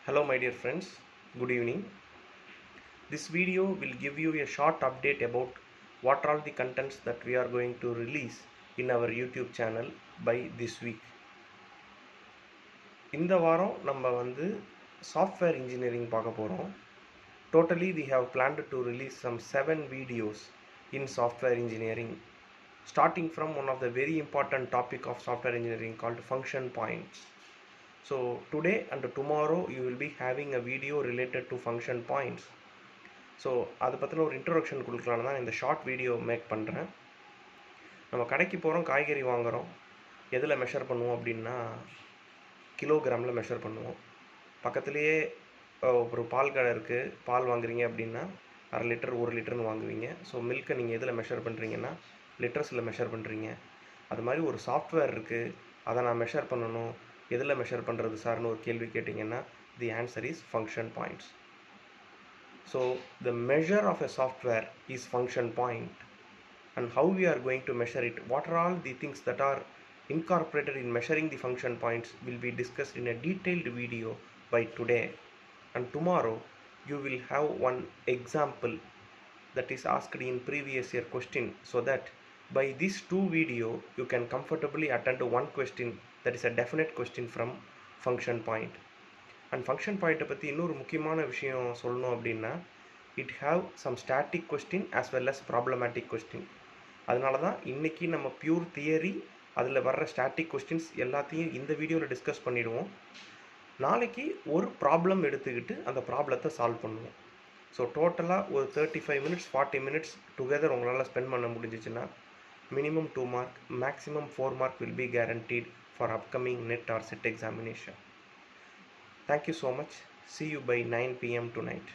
Hello my dear friends, good evening. This video will give you a short update about what are all the contents that we are going to release in our YouTube channel by this week. இந்த வாரம் நம்ம software engineering பார்க்க போறோம். Totally we have planned to release some 7 videos in software engineering, starting from one of the very important topic of software engineering called function points. So today and tomorrow you will be having a video related to function points. So அதை பற்றின ஒரு introduction கொடுக்கலான்னு தான் இந்த short video make பண்ணுறேன். நம்ம கடைக்கு போகிறோம், காய்கறி வாங்குகிறோம், எதில் மெஷர் பண்ணுவோம் அப்படின்னா கிலோகிராமில் மெஷர் பண்ணுவோம். பக்கத்துலேயே ஒரு பால் கடை இருக்குது, பால் வாங்குறீங்க அப்படின்னா 1/2 லிட்டர் 1 லிட்டர்னு வாங்குவீங்க. ஸோ மில்கை நீங்கள் எதில் மெஷர் பண்ணுறீங்கன்னா லிட்டர்ஸில் மெஷர் பண்ணுறீங்க. அது மாதிரி ஒரு சாஃப்ட்வேர் இருக்குது, அதை நான் மெஷர் பண்ணணும், எதில் மெஷர் பண்ணுறது சார்னு ஒரு கேள்வி கேட்டிங்கன்னா the answer is function points. So the measure of a software is function point, and how we are going to measure it, what are all the things that are incorporated in measuring the function points will be discussed in a detailed video by today. And tomorrow you will have one example that is asked in previous year question, so that by these 2 video you can comfortably attend to one question that is a definite question from function point. And function பாயிண்ட்டை பற்றி இன்னொரு முக்கியமான விஷயம் சொல்லணும் அப்படின்னா, it have some static question as well as problematic question. அதனால தான் இன்றைக்கி நம்ம பியூர் தியரி, அதில் வர்ற ஸ்டாட்டிக் கொஸ்டின்ஸ் எல்லாத்தையும் இந்த வீடியோவில் டிஸ்கஸ் பண்ணிவிடுவோம். நாளைக்கு ஒரு ப்ராப்ளம் எடுத்துக்கிட்டு அந்த ப்ராப்ளத்தை சால்வ் பண்ணுவோம். ஸோ டோட்டலாக ஒரு 35 மினிட்ஸ் 40 மினிட்ஸ் டுகெதர் உங்களால் ஸ்பெண்ட் பண்ண முடிஞ்சிச்சுன்னா minimum 2 mark, maximum 4 mark will be guaranteed for upcoming NET or SET examination. Thank you so much. See you by 9 p.m. tonight.